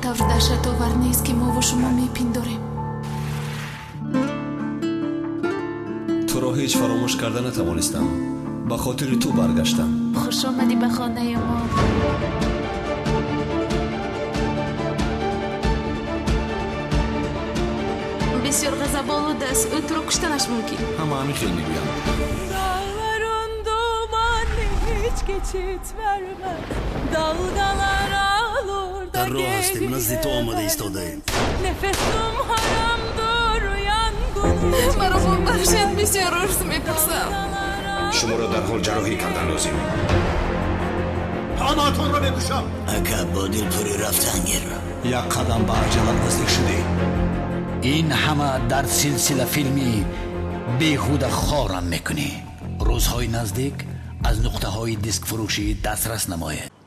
اینقدر دهشت‌آور نیست که ما و شما میپنداریم. تو را هیچ فراموش کرده نتوانستم. به خاطر تو برگشتم. خوش آمدی به خانه ما. بسیار غضب‌آلود است. او تو را کشتنش ممکن. همین خیلی میگویم. Dağların dumanı hiç geçit vermez. Dalgalar ağlar da در راه هستیم، نزد تو آمده ایستاده. Nefesim haramdır yangın. مرا ببخشید، بسیار عرض میپرسم. شما را در حال جراحی کردن لازم. پاناتون را بگوشم. اکا با دلپوری رفتن گیر. یک قدم به عجلت نزدیک شدی. این همه در سلسله فیلمی بیهوده خارم میکنی. روزهای نزدیک از نقطه های دیسک فروشی دسترس نماید.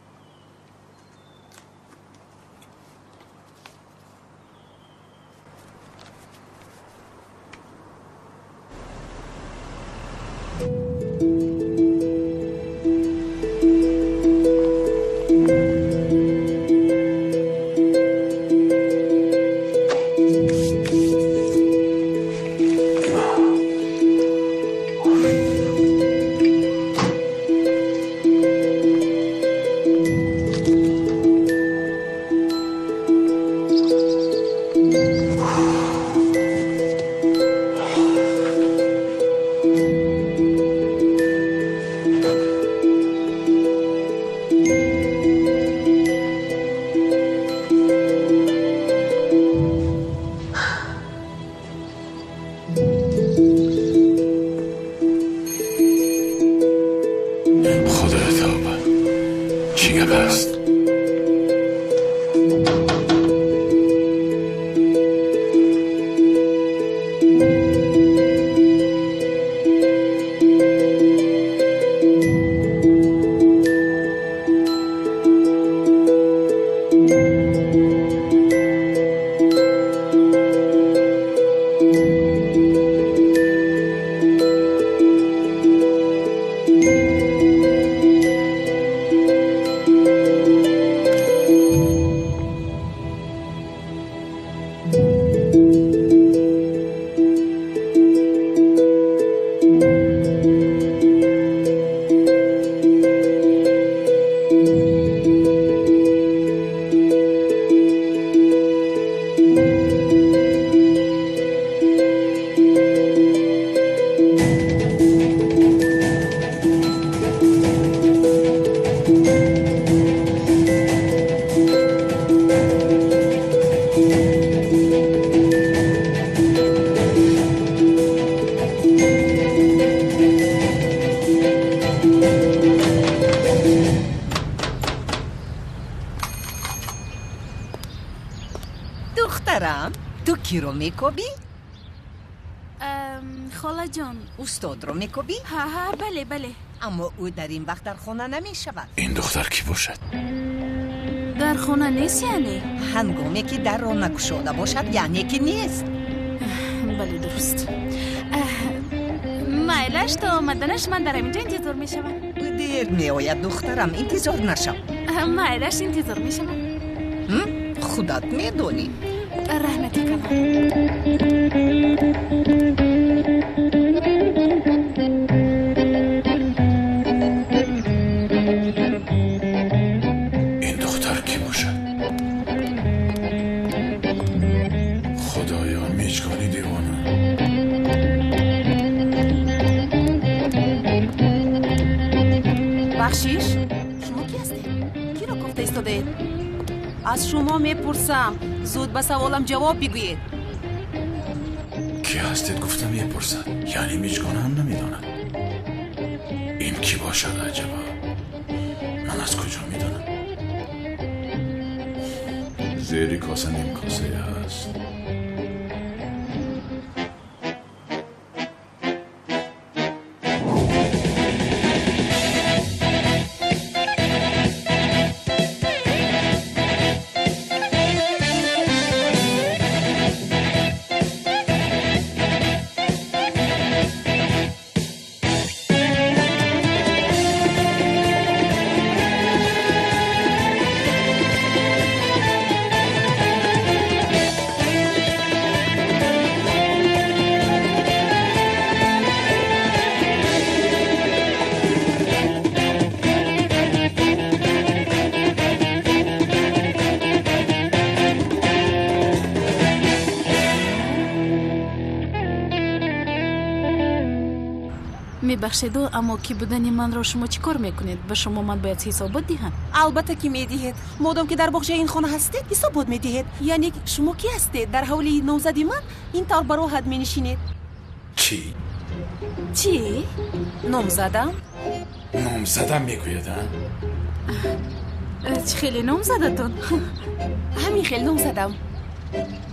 دخترم، تو کی رو میکوبی؟ خاله جان. استاد رو میکوبی؟ ها بله بله. اما او در این وقت در خانه نمیشود. این دختر کی باشد؟ در خانه نیست یعنی؟ هنگامی که در را نگشوده باشد یعنی که نیست. بله درست. مایلش تا آمدنش من در اینجا انتظار میشم. دیر میآید دخترم، انتظار نشم. مایلش انتظار میشم. خودت میدونی. رحمتی کنم. این دختر کی باشد؟ خدایا میچگانی دیوانه. بخشیش؟ شما کی هستید؟ کی رو گفته ایستاده؟ از شما میپرسم، زود به سوالم جواب بگویید. کی هستید گفتم میپرسد، یعنی میچگانه هم نمیداند. این کی باشد عجبا؟ من از کجا میدانم؟ زیری کاسه نیم کاسه هست. ببخشید اما کی بودن من را شما چیکار میکنید؟ به شما من باید حسابات دهم. البته که میدهید. مادام که در باغچه این خانه هستید حسابات میدهید. یعنی شما کی هستید؟ در حولی نامزدی من این طور برا حد مینشینید. چی؟ چی؟ نامزدم میگوید ها؟ چه خیلی نامزدتون؟ همین خیلی نامزدم.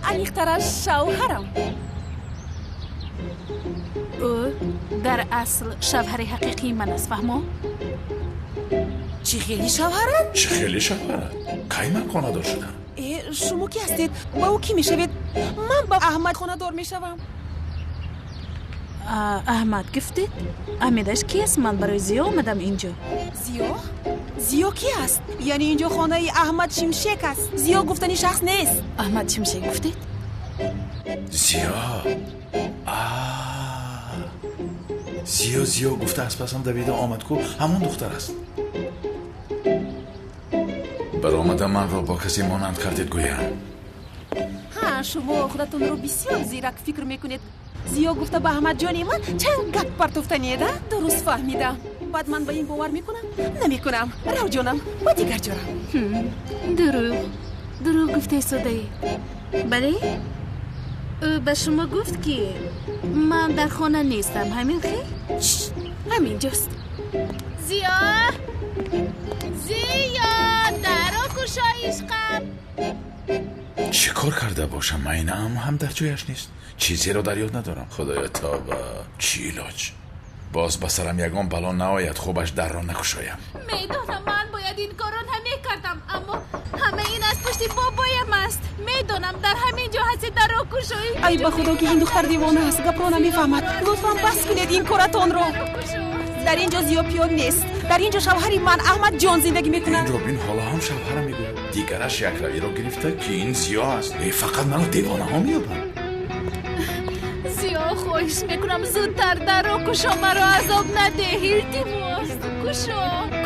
علیق‌تر شوهرم. او در اصل شوهر حقیقی من است فهمو؟ چی خیلی شوهرم؟ چه خیلی شوهرم؟ کی من خانه دار شدم؟ شما کی هستید؟ با او کی میشوید؟ من با احمد خانه دار میشوم. احمد گفتید؟ احمدش کی است؟ من برای زیا آمدم اینجا. زیا؟ زیا کی است؟ یعنی اینجا خانه احمد شمشک است. زیا گفتنی شخص نیست. احمد شمشک گفتید؟ زیا گفته از پسم دویده آمد کو همون دختر است. برآمدم من را با کسی مانند کردید گویم. شما خودتون رو بسیار زیرک فکر میکنید. زیا گفته به احمد جانی من چند گپ پرتوفتنیده. درست فهمیدم. بعد من به این باور میکنم؟ نمیکنم. رو جانم با دیگر جارم. دروغ گفته سوده. بله؟ او به شما گفت که من در خانه نیستم. همین خیلی؟ همین جست. زیا درو کشا عشقم. چه کار کرده باشم؟ من هم در جایش نیست. چیزی رو در یاد ندارم. خدایا توبه. چی علاج؟ باز بسرم یگان بلا نهایت خوبش در را نکشایم. میدانم من باید این کاران همه کردم اما همه این از پشت بابایم است. میدانم در همین جا هستی در را کشایی. ای به خدا که این دختر دیوانه است. گپ را نمیفهمد. لطفا بس کنید این کارتون رو. در اینجا زیا پیاد نیست. در اینجا شوهری من احمد جان زندگی میکنه. این روبین حالا هم شوهرم میگوید. دیگرش یک روی رو گرفته که این زیا است. فقط منو دیوانه ها میابن. زیا خواهش میکنم زودتر در را کشا مرا عذاب نده.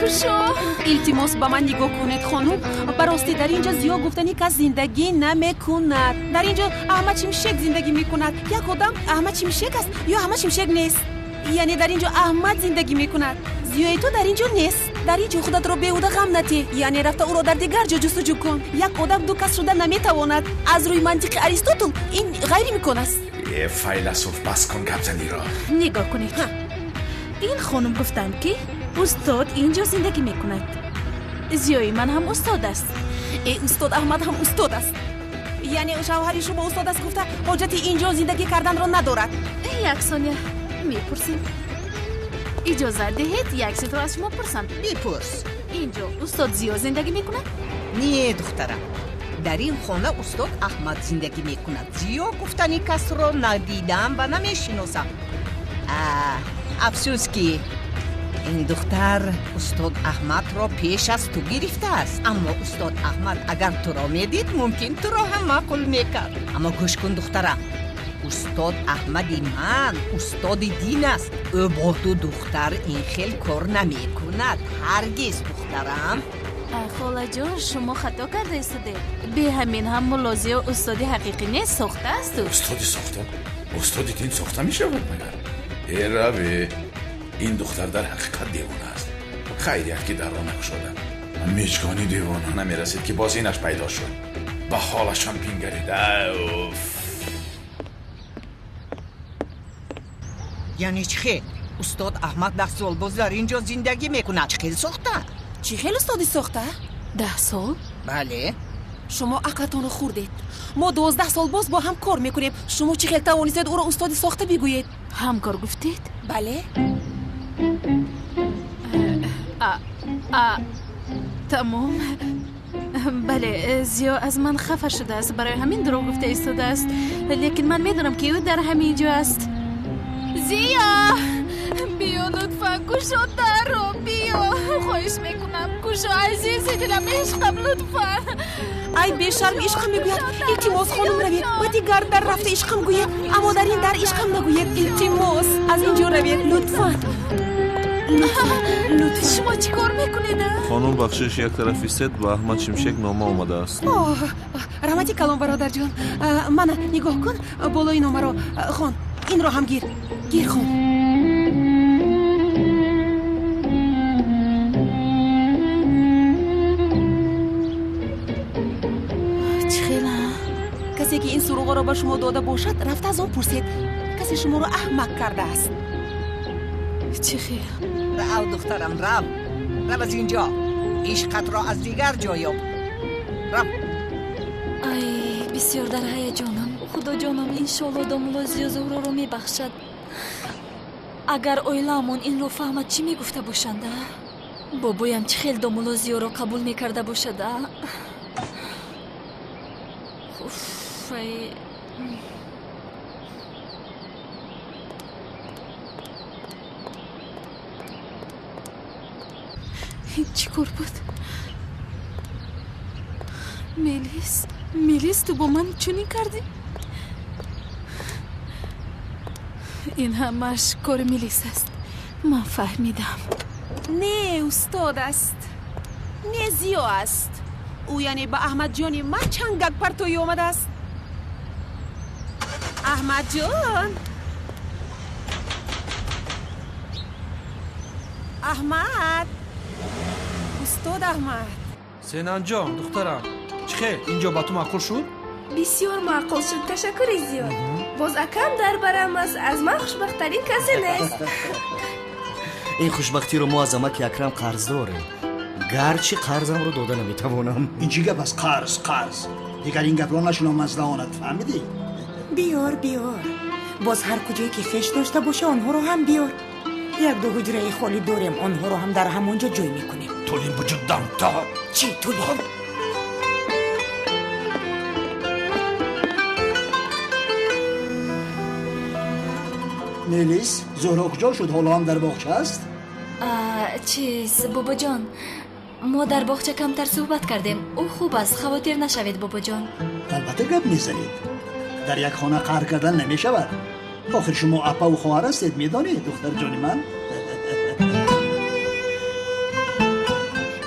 کشا التماس به من نگاه کنید خانم. براستی در اینجا زیا گفتنی که زندگی نمیکند. در اینجا احمد شمشک زندگی میکند. یک آدم احمد شمشک است یا احمد شمشک نیست. یعنی در اینجا احمد زندگی میکند. زیای تو در اینجا نیست. در اینجا خودت رو بیهوده غم نده. یعنی رفته او رو در دیگر جا جستجو کن. یک آدم دو کس شده نمیتواند. از روی منطق اریستوتل این غیری میکنه. فیلسوف بس کن گپزنی را. نگاه کنید. این خانم گفتند که استاد اینجا زندگی میکند. زیای من هم استاد است. استاد احمد هم استاد است. یعنی شوهری شما استاد است گفته حاجت اینجا زندگی کردن را ندارد. یک ثانیه میپرسیم. اجازه دهید یک چیز را از شما پرسم. بپرس. اینجا استاد زیا زندگی میکند؟ نه دخترم. در این خانه استاد احمد زندگی میکند. زیا گفتنی کس را ندیدم و نمیشناسم. افسوس که این دختر استاد احمد را پیش از تو گرفته است. اما استاد احمد اگر تو را میدید ممکن تو را هم معقول میکرد. اما گوش کن دخترم. استاد احمدی من استاد دین است. او با تو دختر این خیل کار نمی کند. هرگز دخترم. خاله جان شما خطا کرده استاده. به همین هم ملازی و استادی حقیقی نیست ساخته است. استادی ساخته؟ استادی دین ساخته می شود مگر؟ ای ربی این دختر در حقیقت دیوانه است. خیریت که در را نکشاده. من میچگانی دیوانه نمیرسید که باز اینش پیدا شد. با حالش هم پینگرید. یعنی چه خیل؟ استاد احمد 10 سال باز در اینجا زندگی میکنه. چه خیل ساخته؟ چی خیل استادی ساخته؟ 10 سال؟ بله. شما عقلتون رو خوردید. ما 12 سال باز با هم کار میکنیم. شما چی خیل توانستید او را استادی ساخته بگویید؟ همکار گفتید؟ بله. تمام. بله زیا از من خفه شده است. برای همین دروغ گفته ایستاده است. لیکن من میدونم که او در همین جا است. زیا بیا لطفا کشا در رو بیا. خواهش میکنم کشا عزیزی دلم عشقم لطفا. ای بیشرم عشقم میگوید. التماس خانم روید. و دیگر در رفته عشقم گوید. اما در این در عشقم نگوید. التماس از اینجا روید لطفا. لطفا شما چی کار میکنید؟ خانم بخشش یک طرفی ست و احمد شمشک نامه آمده است. رحمتی کلام برادر جان. من نگاه کن بالای نامه را خون. این را هم گیر خون. به شما داده باشد رفت از آن پرسید کسی شما رو احمق کرده است. چی خیر؟ رو دخترم رو از اینجا. عشقت را از دیگر جا یاب. رو. ای بسیار در هیجانم. خدا جانم انشالله دامولا زیا زهرا رو میبخشد. اگر اویلامون این رو فهمد چی میگفته باشنده؟ بابایم چه خیلی دامولا زیا رو قبول میکرده باشده؟ این چی کار بود؟ میلیس تو با من چونی کردی؟ این همش کار میلیس است. من فهمیدم. نه استاد است، نه زیا است. او یعنی با احمد جانی ما چنگک پرتوی آمده است. احمد جان، احمد، استاد احمد. سینان جان دخترم چه خیر اینجا با تو معقول شد؟ بسیار معقول شد. تشکر زیاد. باز اکم در برم است. از من خوشبخت‌ترین کسی نیست. این خوشبختی رو ما از امک اکرم قرض داریم. گرچه قرضم رو داده نمیتوانم. این چی گپ است؟ قرض دیگر این گپ را نشونم از دهانت، فهمیدی؟ بیار باز هر کجایی که خش داشته باشه آنها رو هم بیار. یک دو حجره خالی داریم، آنها رو هم در همونجا جای میکنیم. تولین وجود دم تا چی تولین؟ میلیس، زهرا کجا شد؟ حالا هم در باغچه است؟ چیز بابا جان، ما در باغچه کمتر صحبت کردیم. او خوب است، خواطر نشوید بابا جان. البته گپ میزنید. در یک خانه قهر کردن نمیشود. آخر شما اپا و خواهر هستید، میدانید دختر جانی من؟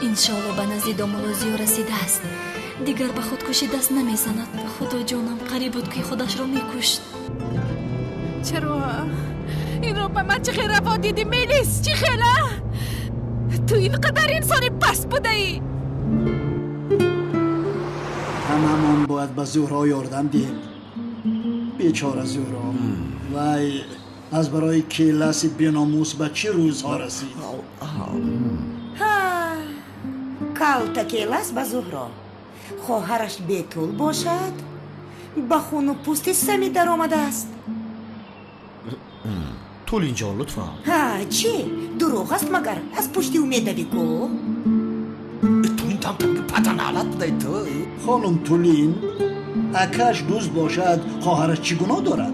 انشالله به نزد دامولا زیا رسیده است. دیگر به خودکشی دست نمیزند. خدا جانم قریب بود که خودش رو میکشت. چرا این رو به من چه خیر روا دیدی میلیس؟ چی خیله؟ تو اینقدر انسانی پس بوده ای؟ هممون باید به زهرا یاردم دیم. بیچاره زهرا. وای از برای کلاس بیناموس به چه روزها رسید؟ کالتا کلاس به زهرا. خواهرش بیتول باشد. به خون و پوست سمی در آمده است. تولین جان لطفا. چی؟ دروغ است مگر؟ از پشتی اومده بگو. تولین تام پتن حالت بوده تو. خانم تولین اکش دوست باشد خواهرش چی گناه دارد؟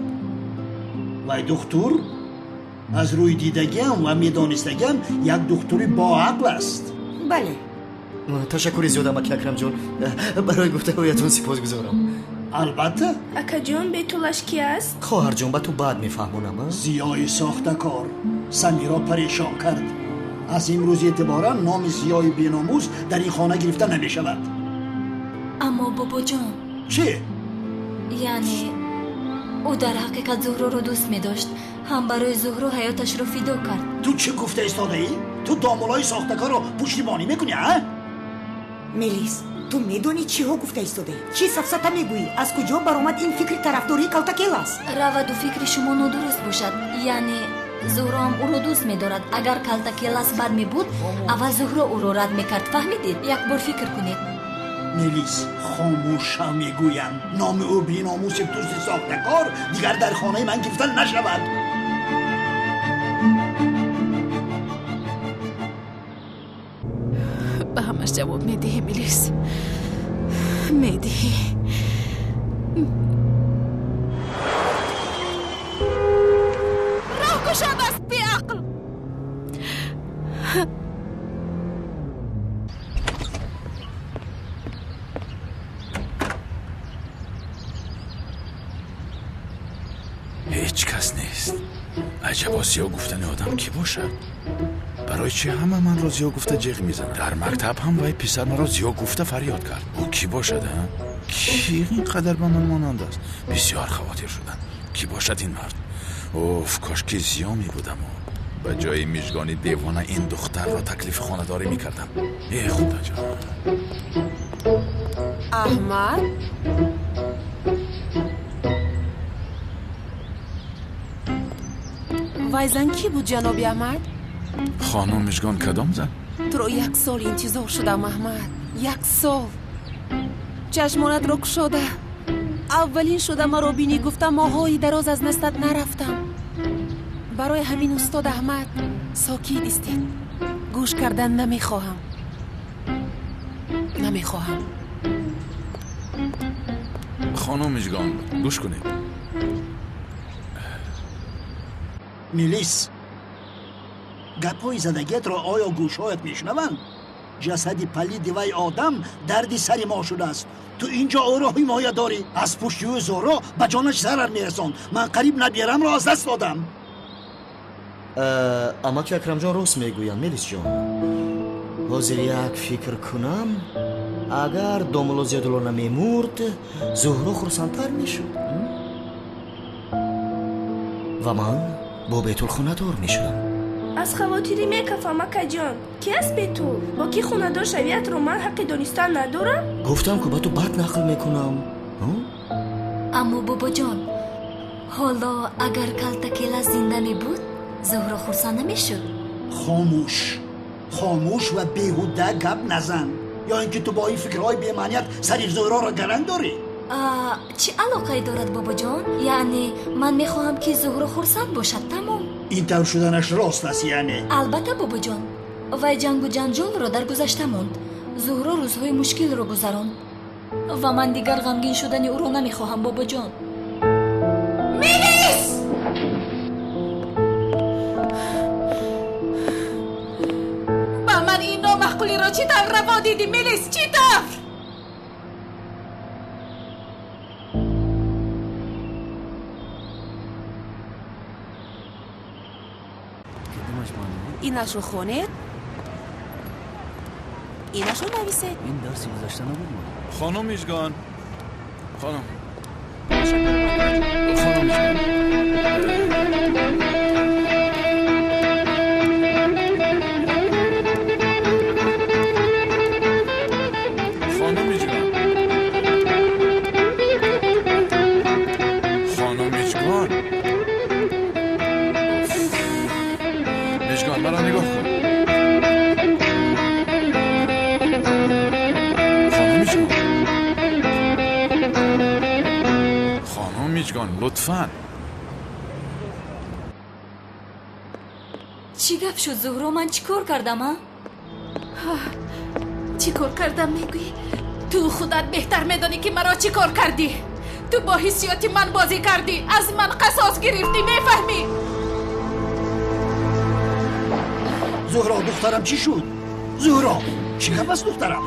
وای دکتر از روی دیدگیم و میدانستگیم یک دکتری با عقل است. بله. تشکر زیاد امک اکرم جان، برای گفتگویتون سپاسگزارم. البته. اکا جان بیتولش کی است؟ خواهر جان به تو بعد میفهمونم. زیای ساخته کار سمیرا پریشان کرد. از امروز اعتبارا نام زیای بیناموس در این خانه گرفته نمی شود. اما بابا جان چه؟ یعنی او در حقیقت زهرا رو دوست می داشت، هم برای زهرا حیاتش رو فدا کرد. تو چه گفته ایستاده ای؟ تو دامولای ساخته کار رو پشتیبانی میکنی ها؟ میلیس تو میدونی چی ها گفته ایستاده؟ چی سفسطه میگویی؟ از کجا برآمد این فکر طرفداری کالتا کلاس؟ رود و فکر شما نادرست باشد. یعنی زهرا هم او رو دوست می‌دارد. اگر کالتا کلاس بد می بود اول زهرا او رو رد میکرد. فهمیدید؟ یک بار فکر کنید. میلیس خاموش میگویم نام او بیناموس دوست ساخته کار دیگر در خانه من گرفتن نشود. به همش جواب میدهی میلیس، میدهی. راه گشاد است بی عقل. هیچ کس نیست. عجبا زیا گفتن آدم کی باشد؟ برای چی همه من را زیا گفته جیغ میزنن؟ در مکتب هم وای پسر مرا زیا گفته فریاد کرد. او کی باشد ها؟ کی اینقدر به من مانند است؟ بسیار خواطر شدن. کی باشد این مرد؟ اوف کاش که زیا می بودم و به جای میشگانی دیوانه این دختر را تکلیف خانه‌داری میکردم. ای خدا جان. احمد وای زن کی بود جناب احمد؟ خانم مشگان کدام زن؟ تو رو 1 سال انتظار شدم احمد. 1 سال چشمانت رو کشاده. اولین شده مرا بینی گفتم ماهایی دراز از نستت نرفتم. برای همین استاد احمد ساکت استید. گوش کردن نمیخواهم. خانم مشگان گوش کنید. میلیس گپای زدگیت را آیا گوشهایت میشنوند؟ جسدی پلید وی آدم دردی سری ما شده است. تو اینجا او را حمایت داری. از پشتی زورا به جانش ضرر میرساند. من قریب نبیرم را از دست دادم. اما که اکرم جان راست میگویم میلیس جان. حاضر یک فکر کنم اگر داملا زیادلو نمیمورد زهرا خرسندتر میشد و من با بیتول خونه دار میشدم. از خواطری میکفم اکا جان. کی است بیتول؟ با کی خونه دار شویت رو من حق دانستن ندارم؟ گفتم که با تو بد نقل میکنم. اما بابا جان حالا اگر کلتکیلا زنده می بود زهرا خرسند نمیشد. خاموش و بیهوده گپ نزن. یا اینکه تو با این فکرهای بی‌معنیت سری زهرا را گرنگ داری. چه علاقه دارد بابا جان؟ یعنی من میخواهم که زهرا خرسند باشد. تمام. این طور شدنش راست است یعنی؟ البته بابا جان. وی جنگ و جنجال را در گذشته ماند. زهرا روزهای مشکل را گذراند و من دیگر غمگین شدن او را نمیخواهم بابا جان. میلیس! با من این نامعقولی را چی طور روا دیدی میلیس؟ چی طور؟ اینش رو خونید؟ اینش رو نویسید؟ این درسی گذاشته نبود. خانم مشگان خانم مشگان مرا نگاه کن. خانم مشگان لطفاً. چی گپ شد زهرا؟ من چی کار کردم؟ چی کار کردم میگویی؟ تو خودت بهتر میدانی که مرا چی کار کردی. تو با حسیات من بازی کردی. از من قصاص گرفتی. میفهمی؟ زهرا دخترم چی شد؟ زهرا چی گپ است دخترم؟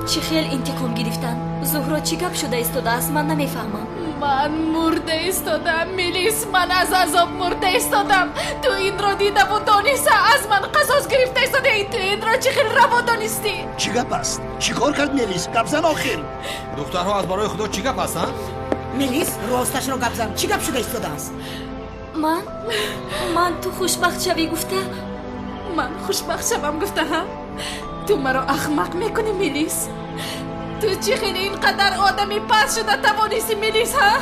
چی خیل انتقام گرفتن؟ زهرا چی گپ شده ایستاده است؟ من نمیفهمم. من مرده ایستادم میلیس. من از عذاب مرده ایستادم. تو این را دیده و دانسته از من قصاص گرفته ایستاده. تو این را چی خیل روا دانستی؟ چی گپ است؟ چی کار کرد میلیس؟ گپ زن آخر. دخترها از برای خدا چی گپ هستن؟ میلیس راستش رو گپ زن. چی گپ شده ایستاده است؟ من تو خوشبخت شوی گفته. من خوشبخت شوم گفته ها؟ تو مرا احمق میکنی میلیس. تو چی خیلی اینقدر آدمی پس شده توانیستی میلیس ها؟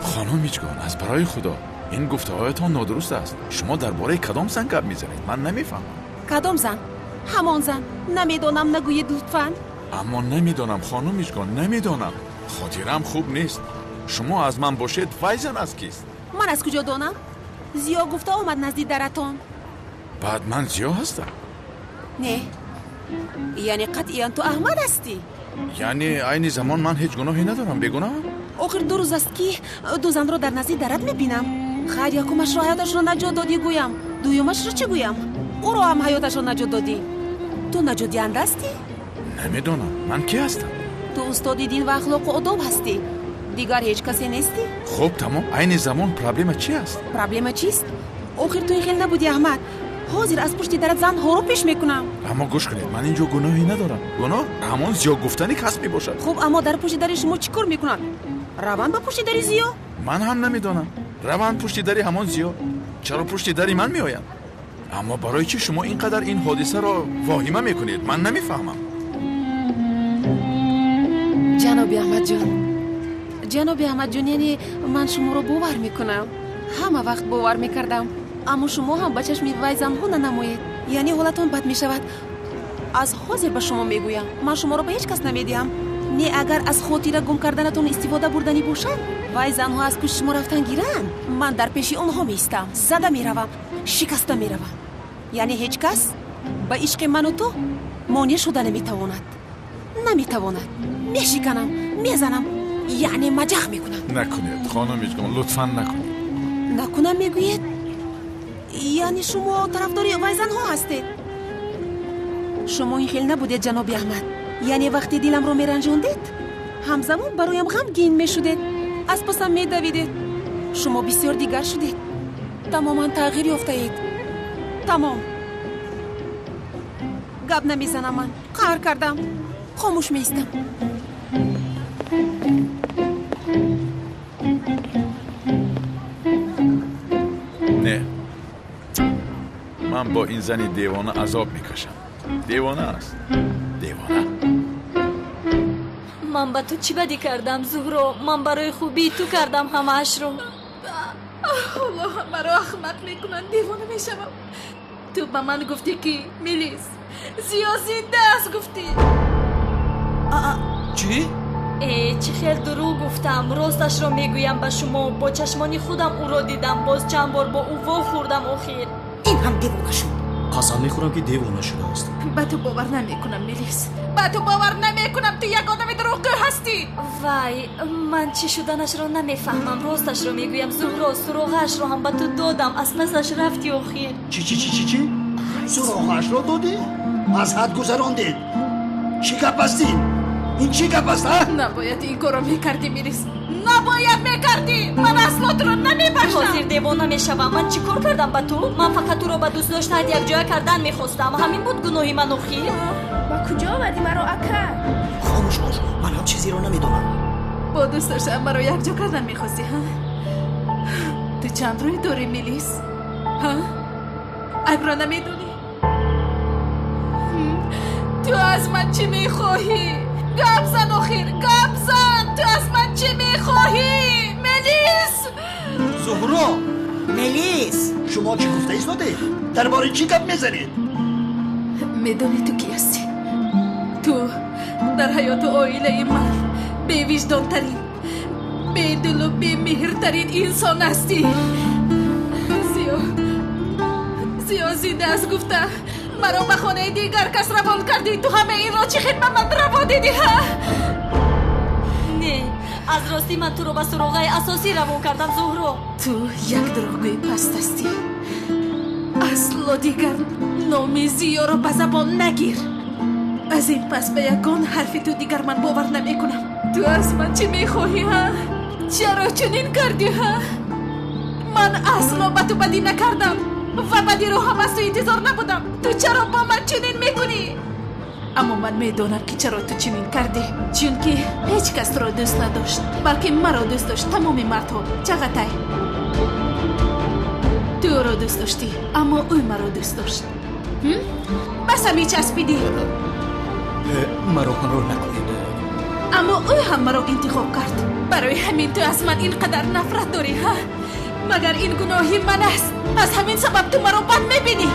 خانم مشگان از برای خدا این گفته هایتان نادرست است. شما درباره کدام زن گپ میزنید؟ من نمیفهمم. کدام زن؟ همان زن. نمیدانم نگویید لطفاً. اما نمیدانم خانم مشگان نمیدانم. خاطرم خوب نیست. شما از من باشید وای زن از کیست؟ من از کجا دانم؟ زیا گفته آمد نزدیک درتان. بعد من زیا هستم؟ نه یعنی قطعاً تو احمد هستی. یعنی این زمان من هیچ گناهی ندارم. بگناهم؟ آخر 2 روز است که 2 زن را در نزدیک درت میبینم. خیر یکمش را حیاتش را نجات دادی گویم. دویمش را چه گویم؟ او را هم حیاتش را نجات دادی. تو نجات دهنده هستی؟ نمیدانم. من کی هستم؟ تو استاد دین و اخلاق و آداب هستی. دیگر هیچ کسی نیستی؟ خب تمام. این زمان پرابلم چی است؟ پرابلم چیست؟ آخر تو این خیل نبودی احمد. حاضر از پشت درت زن ها رو پیش میکنم. اما گوش کنید من اینجا گناهی ندارم. گناه همون زیا گفتنی کس میباشد. خب اما در پشت در شما چیکار میکنن؟ روان با پشت در زیا؟ من هم نمیدانم. روان پشت در همان زیا؟ چرا پشت در من میآیند؟ اما برای چی شما اینقدر این حادثه را واهمه میکنید؟ من نمیفهمم. جناب احمد جان یعنی من شما رو باور میکنم همه وقت باور میکردم اما شما هم به چشم وی زنها ننمایید یعنی حالتون بد میشود از حاضر به شما میگویم من شما رو به هیچ کس نمیدیم نه اگر از خاطر گم کردنتون استفاده بردنی باشد وی زنها از پیش شما رفتن گیرن من در پیش آنها میستم زده میروم شکسته میروم یعنی هیچ کس به عشق من و تو مانع شده نمیتواند میشکنم میزنم یعنی مجخ میکنم نکنید خانم جان لطفا نکنم میگویید یعنی شما طرفداری وی زنها هستید شما این خیل نبودید جناب احمد یعنی وقتی دلم رو میرنجوندید همزمان برایم غمگین میشدید از پسم میدویدید شما بسیار دیگر شدید تماما تغییر یافتید تمام گپ نمیزنم من قهر کردم خاموش میستم نه من با این زنی دیوانه عذاب میکشم دیوانه است دیوانه من با تو چی بدی کردم زهرا من برای خوبی تو کردم همه‌اش رو الله مرا احمق میکنن دیوانه میشم تو به من گفتی که میلیس زیازی دست گفتی چی؟ چی خیل دروغ گفتم راستش رو میگویم به شما با چشمانی خودم او را دیدم باز چند بار با او وا خوردم آخر این هم دیوانه شد قسم میخورم که دیوانه شده است با تو باور نمیکنم میلیس با تو باور نمیکنم تو یک آدم دروغگو هستی وای من چی شدنش رو نمیفهمم راستش رو میگویم زهرا سراغش رو هم به تو دادم از پسش رفتی آخر چی؟ سراغش رو دادی؟ از حد گذراندید چی گپ هستین؟ این چی گپ است ها؟ نباید این کارو میکردی میلیس نباید میکردی من اصلا تو رو نمیبخشم حاضر دیوانه میشوم من چی کار کردم با تو من فقط تو رو به دوست داشتن یک جای کردن میخواستم همین بود گناهی من آخر با کجا آمدی مرا اکر خاموش باش من هم چیزی رو نمیدونم با دوست داشتم مرا یک جا کردن میخواستی ها تو چند روی دوری میلیس ها عیب را نمیدونی تو از من چی میخواهی گپ زن آخر گپ زن تو از من چی میخواهی میلیس زهرا میلیس شما چی گفته ایستاده درباره چی گپ میزنید میدونی تو کی هستی تو در حیات عائله من بی وجدان ترین بی دل و بی مهر ترین انسان هستی زیازی دست گفته مرا به خانه دیگر کس روان کردی تو همه این را چی خدمت من روا دیدی ها نه از راستی من تو رو به سراغه اساسی روان کردم زهرا تو یک دروغگوی پست هستی اصلا دیگر نام زیا را به زبان نگیر از این پس به یکان حرف تو دیگر من باور نمی کنم تو از من چی میخواهی ها چرا چنین کردی ها من اصلا به تو بدی نکردم و بدی رو هم از تو انتظار نبودم تو چرا با من چنین میکنی اما من میدونم که چرا تو چنین کردی چون که هیچ کس تو را دوست نداشت بلکه مرا دوست داشت تمام مردها چقدر تو را دوست داشتی اما او مرا دوست داشت بس همی چسبیدی مرا همراه نکنید اما او هم مرا انتخاب کرد برای همین تو از من اینقدر نفرت داری ها مگر این گناهی من است از همین سبب تو مرا بد میبینی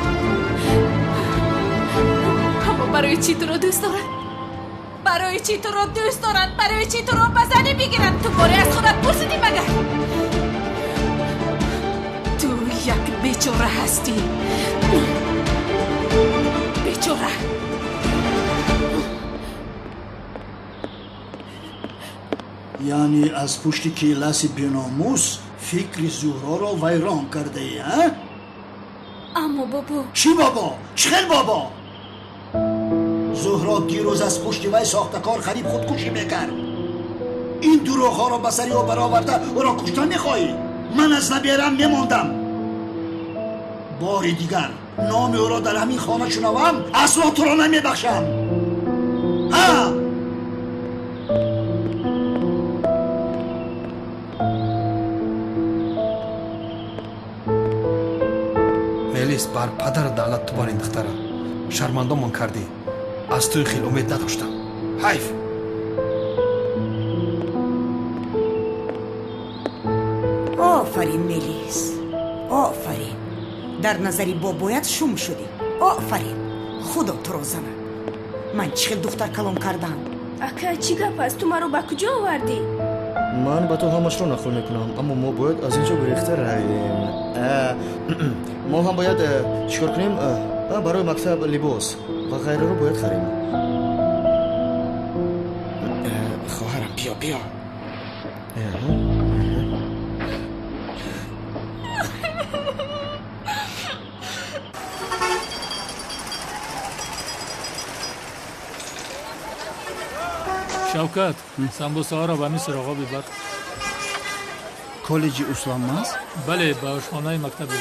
اما برای چی تو را دوست دارن برای چی تو را دوست دارن برای چی تو را بزنی بگیرن تو باره از خودت پرسیدی مگر تو یک بیچاره هستی بیچاره یعنی از پشت کلاس بیناموس فکر زهرا را ویران کرده ای ها؟ اما بابا چی بابا؟ چخیل بابا؟ زهرا دیروز از پشت وی ساختکار خریب خودکشی میکرد این دروغ ها را بسری و برآورده او را کشتن میخواهی من از نبیرم میماندم بار دیگر نام او را در همین خانه شنوم اصلا تو را نمیبخشم ها میلیس بر پدر دعلت تو بار این دختره شرمنده من کردی از توی خیلی امید نداشتم حیف آفرین ملیس، آفرین. در نظری بابایت شوم شدی. آفرین. خدا تو رو زنه. من چقدر دختر کلام کردم. اکا چی گپ است؟ تو مرا با کجا آوردی؟ من با تو همش رو نقل میکنم، اما ما باید از اینجا گریخته رویم. ما هم باید چیکار کنیم؟ برای مکتب لباس و غیره رو باید خریم. خواهرم بیا. شوکت سمبوسه ها را به مصر آقا ببر. کالج اسلام است؟ بله به آشخانه مکتب ببر.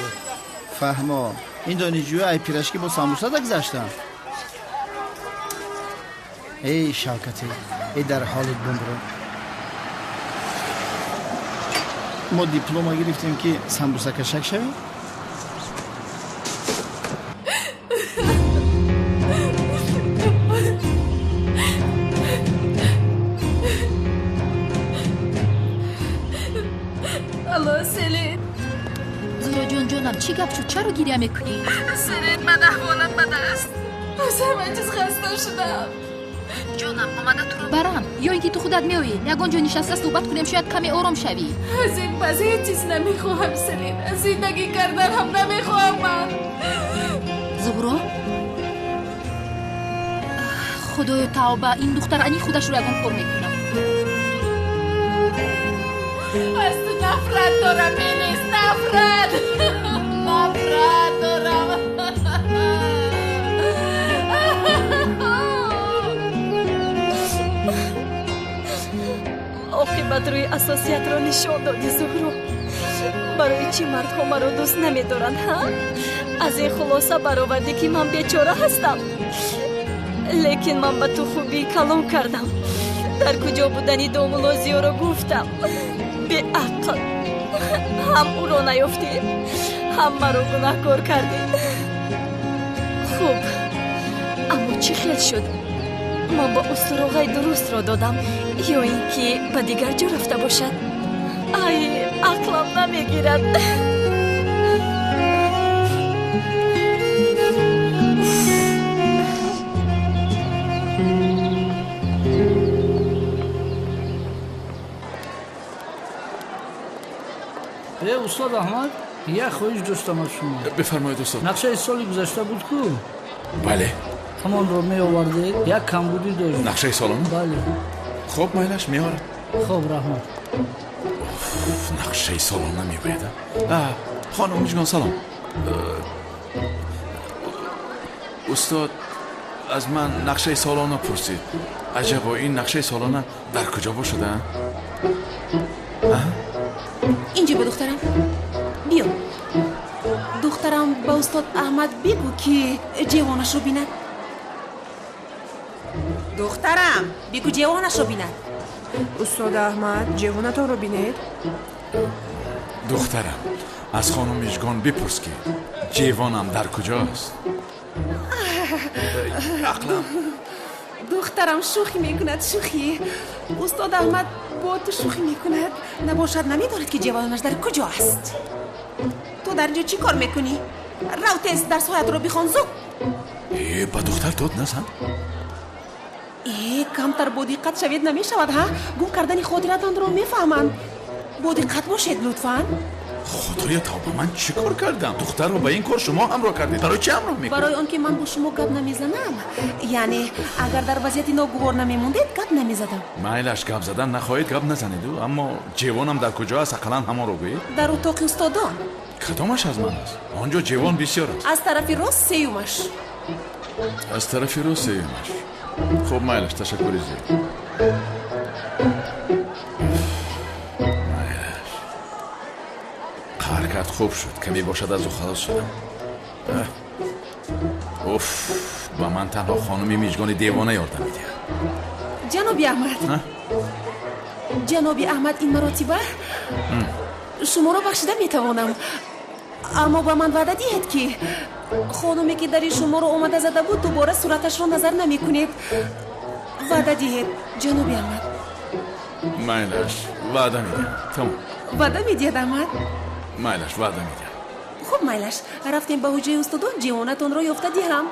فهما این دانشجوی ای پیرشکی با سمبوسه دگذشتن. ای شوکتی ای در حالت بمبرو. ما دیپلوما گرفتیم که سمبوسه کشک شویم. چی گپ شد؟ چرا گریه میکنی؟ سرین من احوالم بد است. از همه چیز خسته شدم. جانم آمده تو رو برم یا اینکه تو خودت میایی یگان جا نشسته صحبت کنیم شاید کمی آرام شوی. از این بازی چیز نمیخواهم سرین. از زندگی کردن هم نمیخواهم من. زهرا خدای توبه این دختر انی خودش رو یگان کار میکنه. از تو نفرت دارم مینیست. نفرت دارم. عاقبت روی اساسیت را نشان دادی زهرا. برای چی مردها مرا دوست نمیدارند ها؟ از این خلاصه برآوردی که من بیچاره هستم. لیکن من به تو خوبی کلام کردم. در کجا بودنی دومولازیو را گفتم. بی عقل هم او را نیافتی هم مرا گناهکار کردی. خوب اما چی خیل شد؟ من با استراغای درست را دادم یا اینکه به دیگر جا رفته باشد؟ ای عقلم نمیگیرد. استاد احمد یک خواهش داشتم از شما. بفرمایید استاد. نقشه سال گذشته بود کو؟ بله. همان رو می آوردید؟ یک کمبودی داشت. نقشه سالن؟ بله. خب مایلش میاره. خب رحمت. نقشه سالن نمیباید. خانم میجگان سلام. استاد از من نقشه سالن پرسید. عجبا این نقشه سالن در کجا باشده؟ اینجا به دخترم بیا. دخترم با استاد احمد بگو که جوانش رو بیند. دخترم بگو جوانش رو بیند. استاد احمد جوانت رو بینید؟ دخترم از خانم میجگان بپرس که جوانم در کجاست. عقلم دخترم شوخی میکند. شوخی استاد احمد با تو شوخی میکند. نباشد نمیداند که جوانش در کجا است. تو در اینجا چی کار میکنی؟ رو تست درس هایت رو بخوان زود. با دختر داد نزن. کمتر با دقت شوید نمیشود ها. گم کردن خاطراتان رو میفهمند. با دقت باشید لطفاً. خدایا توبه من چی کار کردم؟ دختر رو به این کار شما همراه کردید. برای چی همراه میکنید؟ برای آنکه من با شما گپ نمیزنم. یعنی اگر در وضعیت ناگوار نمیموندید گپ نمیزدم. مایلش گپ زدن نخواهید گپ نزنید. اما جوانم در کجا است اقلا همان رو گویید. در اتاق استادان. کدامش از من است؟ آنجا جوان بسیار است. از طرف راست سیومش. از طرف راست سیومش. خب مایلش تشکر زیاد. حرکت خوب شد. کمی باشد از او خلاص شدم. اوف با من تنها خانمی میجگان دیوانه یاردم میده. جنابی احمد. جنابی احمد این مراتبه شما را بخشیده میتوانم. اما با من وعده دهید که خانمی که در شما را آمده زده بود دوباره صورتش را نظر نمی کنید. وعده دهید جنابی احمد. مایلش وعده میدم. تمام. وعده میدید احمد؟ مایلش وعده میدم. خب مایلش رفتیم به حجره استادان جوانتون رو یافتدی هم.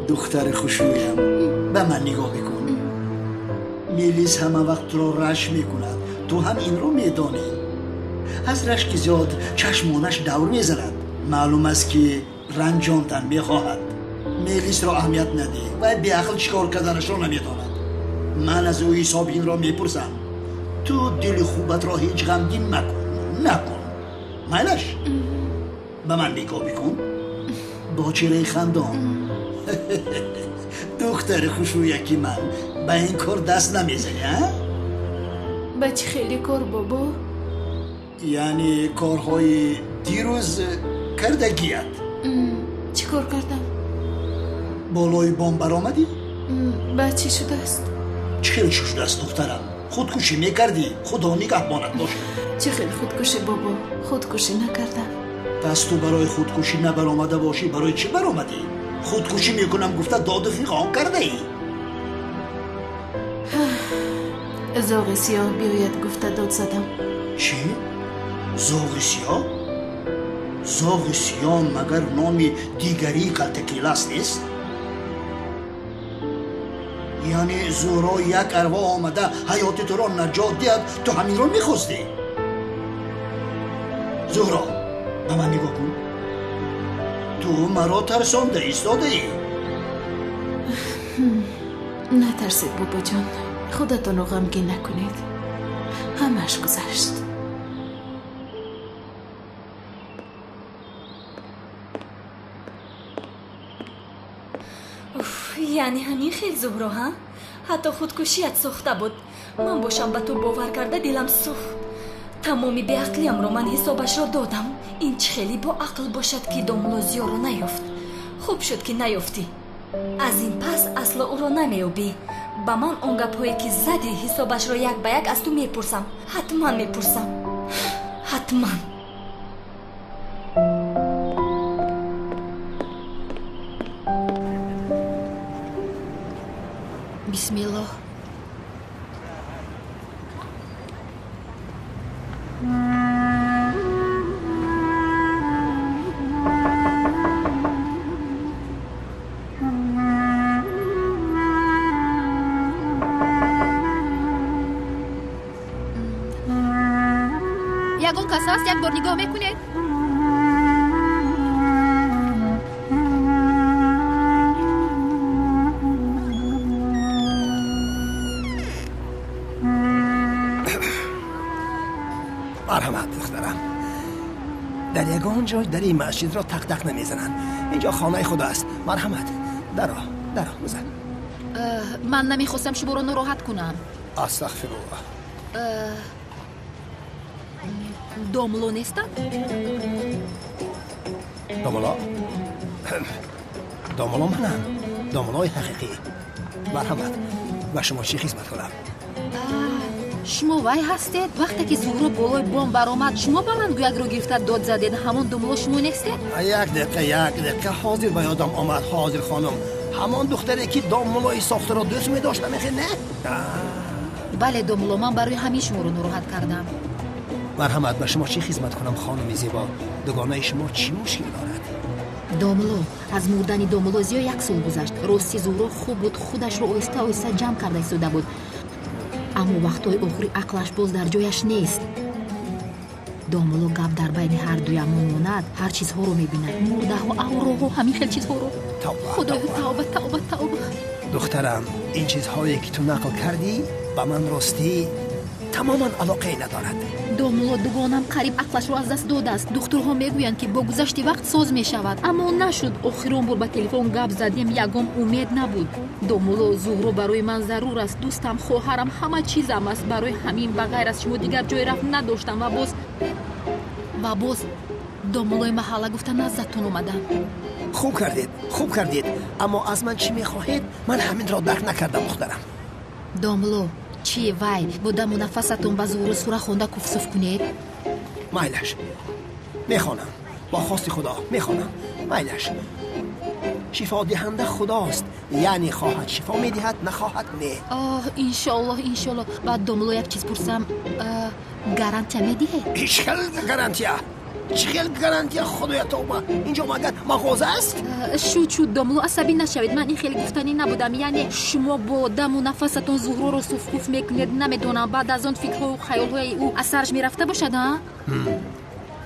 دختر خوشویم به من نگاه بکن. میلیس همه وقت تو رو رشک میکند، تو هم این رو میدانی. از رشک زیاد چشمانش دور میزند. معلوم است که رنجاندن میخواهد. میلیس را اهمیت نده و بی عقل چیکار کردنش را نمیداند. من از او حساب این را میپرسم. تو دل خوبت را هیچ غمگین نکن. مایلش به من نگاه بکن با چهره خندان. دختر خوشویکی من به این کار دست نمیزنی ها؟ به چی خیلی کار بابا؟ یعنی کارهای دیروز کردگیت. چی کار کردم؟ بالای بام برآمدی؟ به چی شده است؟ چه خیلی شده است دخترم؟ خودکشی میکردی؟ خدا نگهبانت باشه. چه خیلی خودکشی بابا؟ خودکشی نکردم. پس تو برای خودکشی نبرآمده باشی برای چه برآمدی؟ خودکشی میکنم گفته داد و فیقان کرده ای؟ زاغ سیاه بیاید گفته داد زدم. چی؟ زاغ سیاه؟ زاغ سیاه مگر نامی دیگری قلتکیلاس نیست؟ یعنی زورا یک ارواح آمده حیات تو را نجات دید، تو همین را میخواستی؟ زورا به من نگاه کن. تو مرا ترسانده ایستاده ای؟ نترسید بابا جان، خودتون رو غمگین نکنید. همش گذشت. یعنی همین خیلی زهرا ها؟ حتی خودکشیت سوخته بود. من باشم به تو باور کرده دلم سوخت. تمامی به عقلیم رو من حسابش را دادم. این چه خیلی با عقل باشد که داملازیا رو نیافت. خوب شد که نیافتی. از این پس اصلا او را نمیابی. با من اون گپ‌هایی که زدی حسابش را یک به یک از تو میپرسم. حتما میپرسم. حتما. بسم الله. یگون کاسه است، یک بار نگاه میکنید؟ مرحمت دخترم. در یگان جای در این مسجد را تق تق نمیزنن. اینجا خانه خدا است. مرحمت. درا بزن. من نمیخواستم شما رو ناراحت کنم. استغفرالله. داملو نیستن؟ داملو منم. داملوی حقیقی. مرحمت. و شما چی خدمت کنم؟ شما وای هستید؟ وقتی که زهرا بالای بام برآمد شما به من گویگ رو گرفته داد زدید. همون داملو شما نیستید؟ یک دقیقه حاضر به یادم آمد. حاضر خانم، همان دختری که داملوی ساخته را دوست می داشت نمیخواد نه؟ بله داملو، من برای همین شما رو ناراحت کردم. مرحمت. به شما چی خدمت کنم خانم زیبا؟ دوگانه شما چی مشکل دارد؟ داملو، از مردن داملو زیاد یک سال گذشت. راستی زهرا خوب بود، خودش رو آهسته جمع کرده ایستاده بود. اما وقتای آخری عقلش باز در جایش نیست. داملو گپ در بین هر دویم میماند. هر چیزها رو میبیند، مرده ها، اوراق ها، همین خیلی چیزها رو. خدایا توبه. دخترم، این چیزهایی که تو نقل کردی به من راستی تماما علاقه ندارد. داملو دوگانم قریب عقلش رو از دست داده است. دکترها میگویند که با گذشت وقت ساز میشود، اما نشد. آخرین بار با تلفن گپ زدیم، یگام امید نبود. داملو، زهرا برای من ضرور است. دوستم، خواهرم، همه چیزم است. برای همین بغیر از شما دیگر جای رفت نداشتم و باز داملوی محله گفتن نزدتون اومدم. خوب کردید اما از من چی میخواهید؟ من همین را درک نکردم دخترم. домло چی وای با دم و نفستون و زور سوره خونده کفصف کنید؟ مایلش میخوانم با خواست خدا میخوانم. مایلش شفا دهنده خداست، یعنی خواهد شفا میدهد نخواهد نه. انشالله. بعد домло یک چیز پرسم، گارانتیا میدهه؟ چخیل گارانتیا خدایا توبه، اینجا مگر مغازه است؟ شو домло عصبی نشوید، من این خیلی گفتنی نبودم. یعنی شما با دم و نفستون زهره رو صفقوف میکنید، نمیدونم بعد از اون فکرها و خیالهای او اثرش میرفته باشد ها؟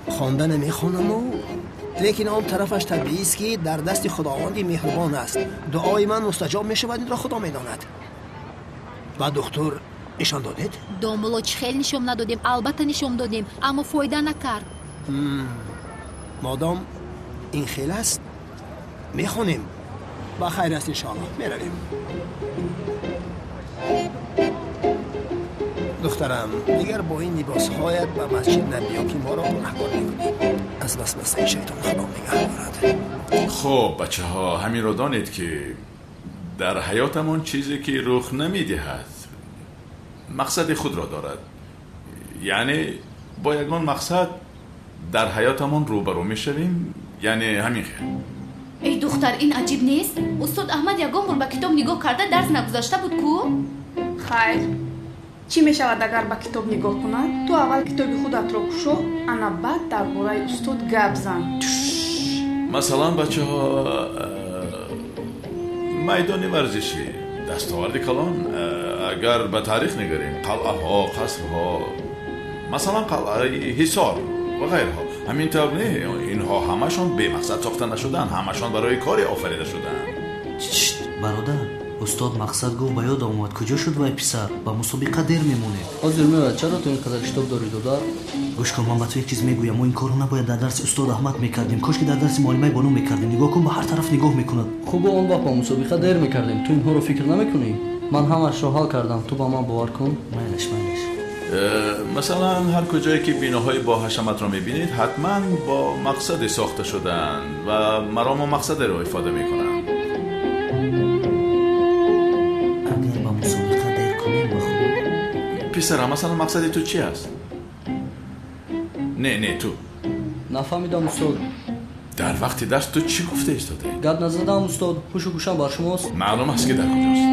خوانده نمیخوانم او، لیکن اون طرفش طبیعی است که در دست خداوندی مهربان است. دعای من مستجاب میشود، این را خدا میداند. و دکتر نشان دادید؟ домло چخیل نشان ندادیم، البته نشان دادیم اما فایده نکرد. مادام این خیل است میخونیم با خیر است انشاءالله. میرویم. دخترم دیگر با این لباس هایت به مسجد نبیا که ما را گناهکار میکنی. از وسوسه شیطان خدا نگه دارد. خب بچه ها، همین رو دانید که در حیاتمون چیزی که رخ نمیدهد مقصد خود را دارد. یعنی با یگان مقصد در حیاتمون روبرو میشویم، یعنی همین خیلی. ای دختر این عجیب نیست؟ استاد احمد یگان بار به کتاب نگاه کرده درس نگذاشته بود کو؟ خیر چی میشود اگر به کتاب نگاه کند؟ تو اول کتاب خودت رو کشو، انا بعد درباره استاد گپ زن. مثلا بچه ها میدان ورزشی، دستاورد کلان، اگر به تاریخ نگریم قلعه ها، قصر ها، مثلا قلعه حصار و غیرها، همین طور نه، اینها همشون به مقصد ساخته نشدن، همشون برای کاری آفریده شدن. برادر استاد مقصد گفت به یاد آمد کجا شد وای پسر با مسابقه دیر میمونه. حاضر میاد چرا تو اینقدر کتاب داری دادر؟ گوش کن من به تو یک چیز میگویم، ما این کارو نباید در درس استاد احمد میکردیم، کاش که در درس معلمه بانو میکردیم. نگاه کن به هر طرف نگاه میکند. خوب اون وقت با مسابقه دیر میکردیم، تو اینها رو فکر نمیکنی؟ من همش رو حل کردم، تو با من باور کن. مایلش مثلا هر کجایی که بیناهای با حشمت رو میبینید حتما با مقصد ساخته شدن و مرام و مقصد رو افاده میکنن. اگر با مسابقه دیر کنیم با خوب. پسرم مثلا مقصد تو چی است؟ نه تو نفهمیدم استاد. در وقت درس تو چی گفته ایستاده؟ گپ نزدم استاد، هوش و گوشم بر شماست. معلوم است که در کجاست.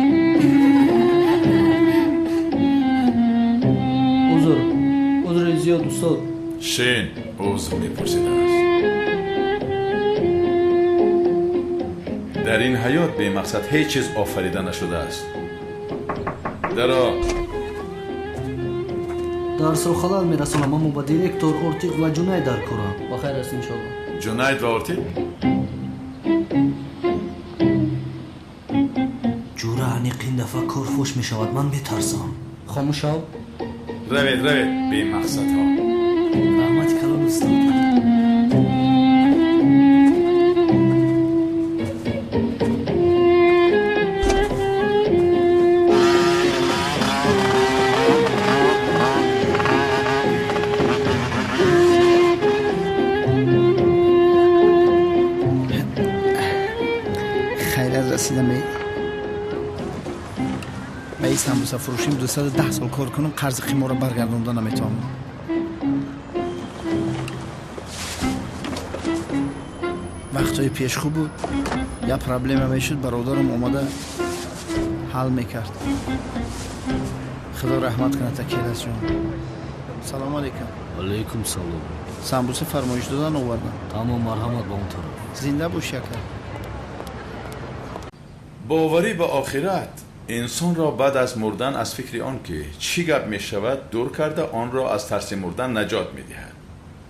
عذر زیاد استاد. شین عذر میپرسیده است. در این حیات به مقصد هیچ چیز آفریده نشده است. درس رو خلال میرسونم اما با دیرکتور ارتیق و جنید در کارم. با خیر است انشالله. جنید و ارتیق؟ جوره عنیق این دفعه کار فوش میشود، من میترسم. خاموش شو. روید به مقصد ها. رحمت کلام استاد. خیلی از رسیدم به این سمبوسه فروشیم 210 سال کار کنم، قرض خیمه رو برگردونده نمیتونم. وقتای پیش خوب بود، یا پرابلم میشد برادرم اومده حل میکرد. خدا رحمت کنه تکیلس جان. سلام علیکم. علیکم سلام. سمبوسه فرمایش دادن آوردم. تمام مرحمت با اون طرف. زنده باش شکر. باوری به آخرت انسان را بعد از مردن از فکر آن که چی گپ می شود دور کرده آن را از ترس مردن نجات می دهد.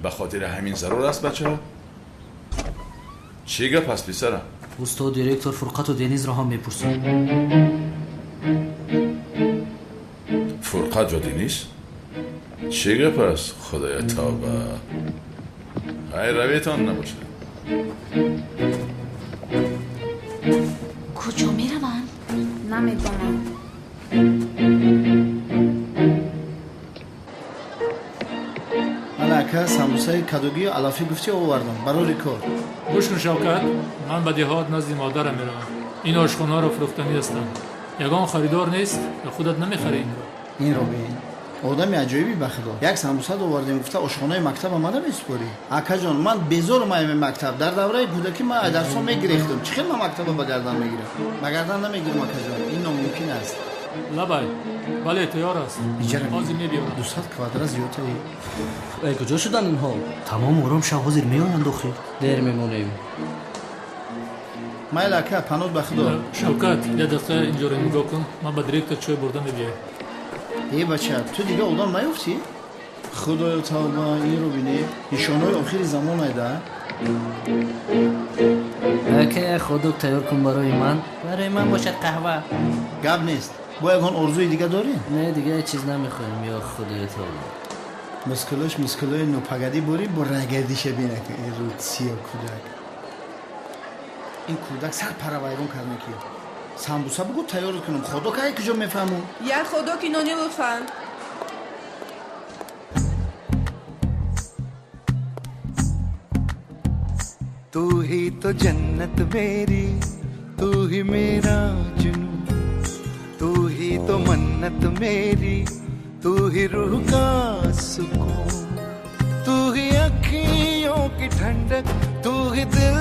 به خاطر همین ضرور است بچه ها. چی گپ است پسرم؟ استاد دیرکتور فرقت و دنیز را هم میپرسن. فرقت و دنیز؟ چی گپ است؟ خدایا توبه. خیر رویتان نباشه. کجا میروند؟ نمیدونم. ملکه سمبوسه لباسای کادوگی و علافی گفتی آوردم برای ریکورد. گوش کن شوکت، من به دهات نزد مادرم میرم. این آشخانه‌ها رو فروختنی هستن. یگان خریدار نیست و خودت نمیخری این رو. این رو ببین. آدمی عجیبی بخدا. یک سمبوسه آوردیم گفته آشخانه مکتب آمده میسپاری. اکا جان من بزرگ مایم مکتب در دوره کودکی ما درسو میگرفتم. چخیل ما مکتب با گردن میگیرم. با گردن نمیگیرم اکا جان. این ناممکن است. لبای. بله تیار است. حاضر میبیام. 200 کوادرات زیاده ای. ای کجا شدن اینها؟ تمام آرام شب حاضر میآیند دختر. دیر میمونیم. مایل اکا پنود بخدا. شوکت یه دقیقه اینجا رو نگاه کن. من با دریکت چای برده میبیام. ای بچه تو دیگه آدم نیفتی؟ خدایا توبه این رو بینی نشانهای آخر زمان ایده اگه خودت تیار کن برای من باشد قهوه گپ نیست با یکان ارزوی دیگه داری؟ نه دیگه چیز نمیخوایم یا خدایا توبه مسکلای نوپگدی باری با رگردیش بینه که این رو سیاه کودک این کودک سر پروایرون کرده که سمبوسه بگو تیار کنم خدا که کجا میفهمم یک خدا که نانی لطفاً तू ही तो जन्नत मेरी तू ही मेरा जुनून तू ही तो मन्नत मेरी तू ही रूह का सुकून तू ही अखियों की ठंडक तू ही दिल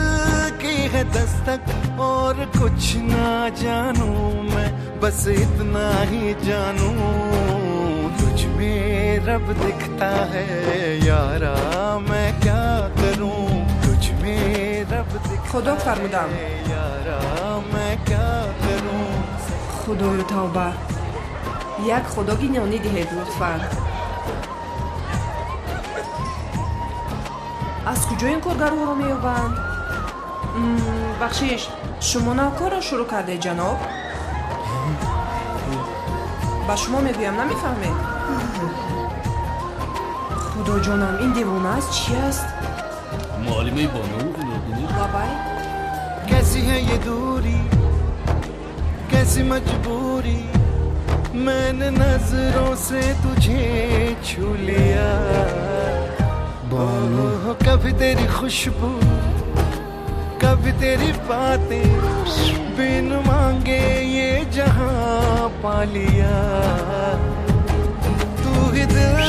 की है दस्तक और कुछ ना जानूं मैं बस इतना ही जानूं तुझ में रब दिखता है यारा मैं क्या करूं خدا فرمودم خدای توبه یک خدا گینانی دهید لطفاً از کجا این کارگرها رو میابند؟ بخشیش شما نوکار رو شروع کرده جناب؟ با شما میگویم نمیفهمید خدا جانم این دیوانه است چی است؟ معلمه بانو بابای कैसी है ये दूरी कैसी मजबूरी मैंने नजरों से तुझे छू लिया बानो कभी तेरी खुशबू कभी तेरी बातें बिन मांगे ये जहां पा लिया तू ही दिल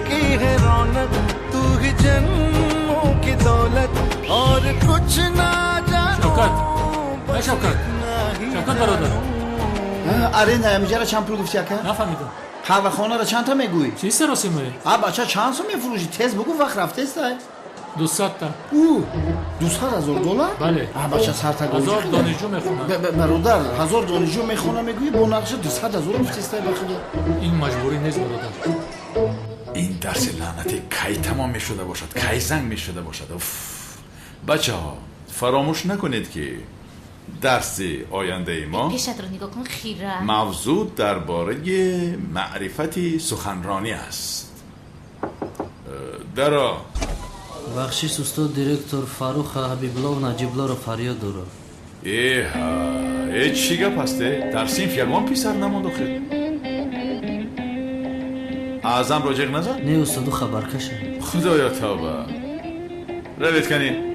की है रौनक तू ही जन्मों की दौलत और कुछ ना شوکت برادر ارنده امیجا را چند پول گفتی اکا؟ نفهمیدم هوا خانه را چند تا میگویی؟ چی سراسی میگویی؟ بچه چند سو میفروشی؟ تیز بگو وقت رفته است 200 تا او 200,000 دلار؟ بله بچه سر تا گویی 1000 دانشجو میخونم برادر 1000 دانشجو میخونم میگویی با نقشه 200,000 گفتی است بخدا این مجبوری نیست برادر این درس لعنتی کی تمام میشده باشد کی زنگ میشده باشد بچه ها فراموش نکنید که درس آینده ما پیشت رو نگاه کن خیره موضوع درباره معرفت سخنرانی است درا بخشیش استاد دیرکتور فاروق حبیبالله و نجیبالله رو فریاد داره چی گپ هسته؟ در صنف یگان پیسر نماند آخه اعظم راجق نزد؟ نه استادو خبرکشه خدایا توبه روید کنین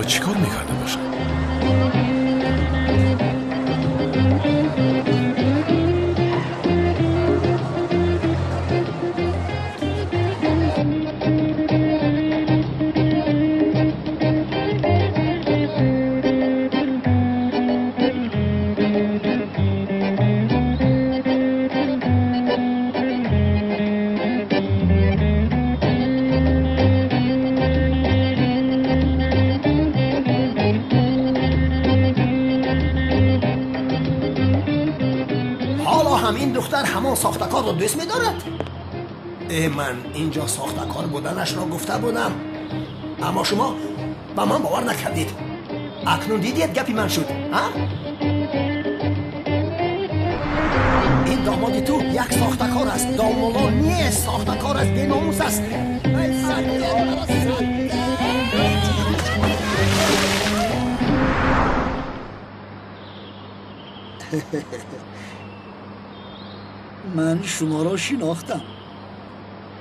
چیکار میکرده باشه؟ همان ساختکار رو دوست می‌دارد؟ من اینجا ساختکار بودنش را گفته بودم اما شما با من باور نکردید. اکنون دیدید گپی من شد ها؟ این داماد تو یک ساختکار است. دامولا نیست، ساختکار است، بی‌ناموس است. من شما را شناختم.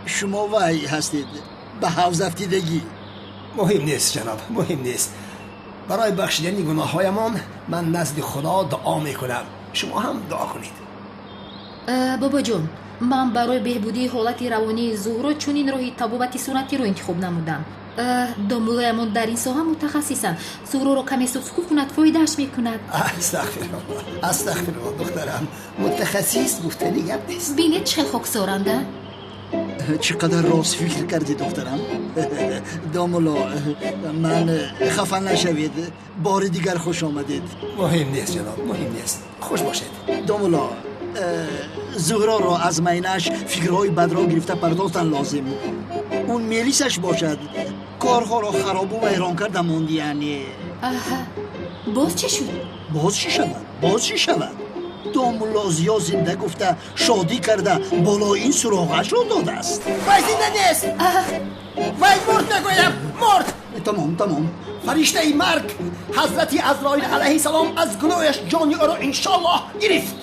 شما وای هستید به حوض افتیدگی. مهم نیست جناب، مهم نیست. برای بخشیدن گناههایمان من نزد خدا دعا میکنم. شما هم دعا کنید. بابا جون، من برای بهبودی حالت روانی زهرا چنین راهی طبابتی سنتی رو انتخاب نمودم. دامولایمون در این ساحه متخصصن. زهرا رو کمی سکوت کند فایدهش میکند. استغفرالله دخترم، متخصص گفتنی گپ نیست. بینید چه خاکسارنده؟ چقدر راست فکر کردی دخترم. دامولا، من خفه نشوید. بار دیگر خوش آمدید. مهم نیست جناب، مهم نیست. خوش باشید. دامولا، زهرا را از مینش فکرهای بد را گرفته پرداختن لازم. اون میلیسش باشد. کارها را خراب و ویران کرده موندی. یعنی باز چه شد؟ باز چی شود؟ دامولا زیا زنده گفته شادی کرده بالا این سراغش را داده است. وای زنده نیست. وای مرد نگویم، مرد. تمام. فرشته ای مرگ حضرت عزرائیل علیه السلام از گناهش جانی او را انشالله گرفت.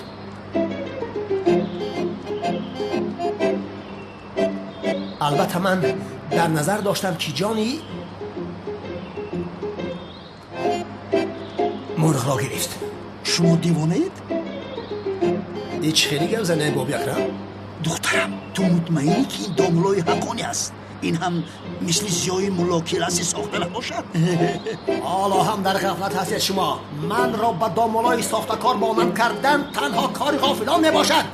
البته من در نظر داشتم که جانی مرغ را گرفت. شما دیوانه اید؟ هیچ خیلی گم زنه بابی اکرم. دخترم، تو مطمئنی که این دامولای حقانی است؟ این هم مثل زیای ملا کلاسی ساخته نباشد؟ حالا هم در غفلت هستید شما. من را به دامولای ساخته کار مانند کردن تنها کار غافلان نباشد.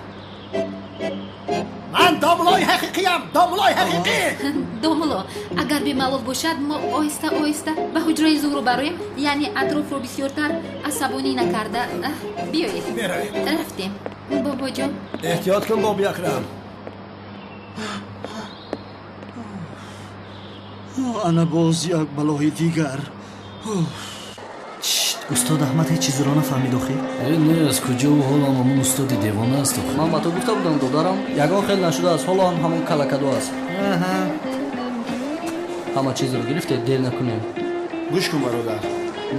من دامولای حقیقیم، دامولای حقیقی. دامولا، اگر بی‌ملال باشد ما آهسته به حجره زهرا برایم. یعنی اطراف رو بسیارتر عصبانی نکرده. بیایید رفتیم. بابا جان احتیاط کن بابی اکرم. انا باز یک بلای دیگر. استاد احمد هیچ چیزی را نفهمید آخه؟ نه، از کجا و حالا همون استاد دیوانه است. من با تو گفته بودم دادارم یگان خیلی نشده است. حالا هم همون کلکدو است. همه چیز رو گرفته، دیر نکنیم. گوش کن برادر،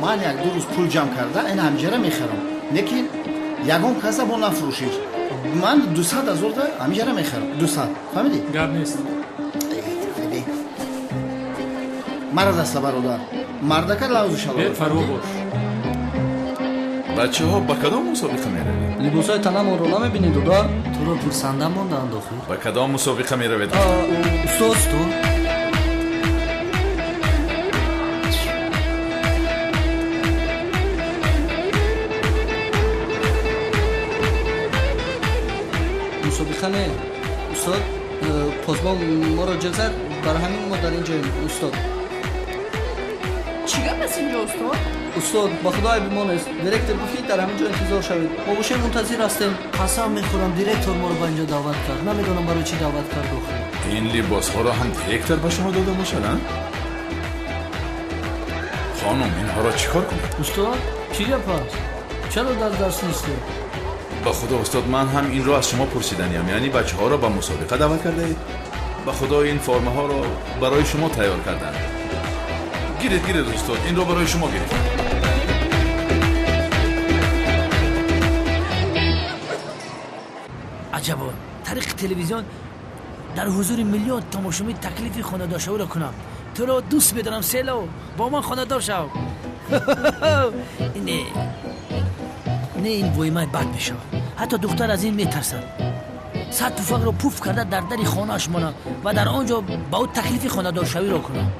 من یک دو روز پول جمع کرده این همجره میخرم، لیکن یگان کسا با نفروشید. من 200,000 همجره میخرم. 200 فهمیدی؟ گپ نیست. مرد است برادر، مردکه لوز شلوار. فرو باش. بچه ها با کدام مسابقه میروید؟ لباس های تنمون رو نمیبینید دادار؟ تو رو پرسنده ماندن داخل. با کدام مسابقه میروید؟ استاد تو مسابقه نه استاد. پاسبان ما را جلسد، برای همین ما در اینجاییم استاد. چی گپ است اینجا استاد؟ استاد با خدای بیمان است. دیرکتور گفتید در همینجا انتظار شوید. ما باشه منتظر هستیم. قسم میخورم دیرکتور ما رو با اینجا دعوت کرد. نمیدونم برای چی دعوت کرد آخه. این لباس ها را هم دیرکتور به شما داده باشد؟ خانم اینها را چیکار کنید؟ استاد چی گپ است؟ چرا در درس نیستی؟ با خدا استاد، من هم این را از شما پرسیدنیم. یعنی بچه ها را به مسابقه دعوت کرده اید؟ با خدا این فرم ها را برای شما تیار کردن. گیرید استاد، این را برای شما گرفتم. عجبا، طریق تلویزیون در حضور میلیون تماشاچی تکلیف خانواده شو را کنم. تو را دوست بدارم سیلو، با من خانواده شو. نه این وایمای بد میشه. حتی دختر از این میترسد. صد توفق رو پوف کرده در دری خانه‌اش مانم و در آنجا با او تکلیف خانواده شوی را کنم.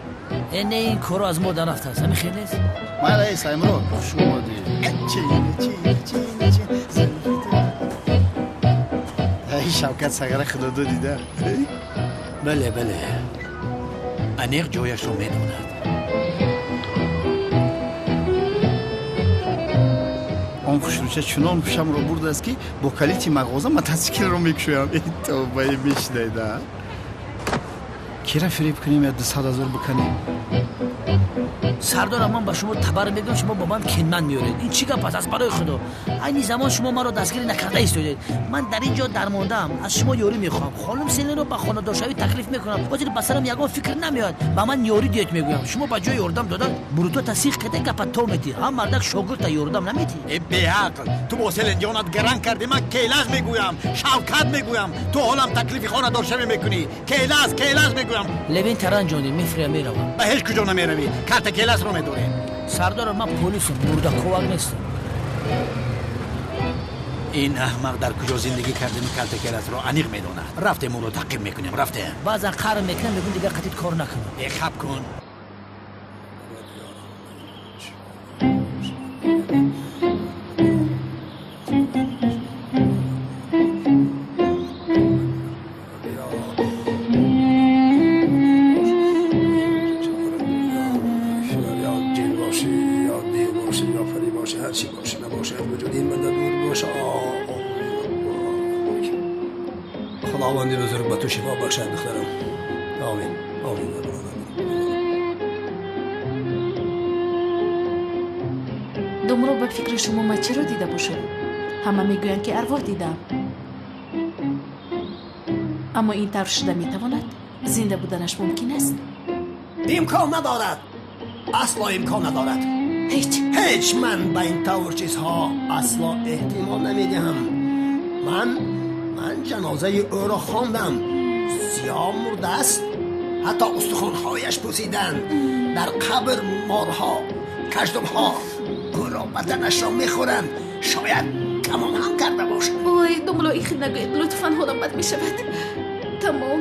نه این کارو از ما در رفته است. همین خیلی نیست. ما رئیس امرو شما دی چی ای شوکت سگره خدا دو دیده. بله انیق جایش رو میدوند. آن خوشروچه چنان پیشم رو برده است که با کلیتی مغازه متاسکل رو میکشویم. ای توبه میشنیده. کی را فریب کنیم یا 200,000 بکنیم؟ سردارم من با شما تبر میگم شما با من کینمن میارید. این چی گپ است برای خدا؟ این زمان شما ما رو دستگیر نکرده ایستادید. من در اینجا درماندم، از شما یاری میخوام. خانم سیلین رو با خانه‌دارشوی تکلیف میکنم. واسه بسرم یگان فکر نمیاد. با من یاری دیت میگویم. شما با جای یاردم دادن برو تو تصدیق کده گپ تو میتی. هم مردک شاگرد یاردم نمیتی. ای بی عقل، تو با سیلین جانت گران کردی. من کیلاس میگویم، شوکت میگویم. تو حالم تکلیف خانه‌دارشوی میکنی. کیلاس میگویم. لبین تران جانی میفرم میروم. به هیچ کجا نمیروی. کارت کیلاس رو میدونی. سردار من پلیسم، مردا کوواق نیستم. این احمق در کجا زندگی کرده کارت کیلاس رو انیق میدونه. رفته مون رو تعقیب میکنیم. رفته. بعضا قهر میکنم میگن دیگه قطعیت کار نکنم. خب کن. خداوندی بزرگ به تو شفا بخشد دخترم. آمین. دومرو به فکر شما ما چی رو دیده باشم؟ همه میگویند که ارواح دیدم. اما این طور شده میتواند؟ زنده بودنش ممکن است؟ امکان ندارد. اصلا امکان ندارد. هیچ من به این طور چیزها اصلا احتمال نمیدهم. من جنازه او را خواندم. سیاه مرده است. حتی استخوان‌هایش پوسیدند. در قبر مارها، کژدم‌ها او را بدنش را میخورند. شاید کمان هم کرده باشد. اوی دوملو این خیلی نگوید، لطفاً حالم بد میشود. تمام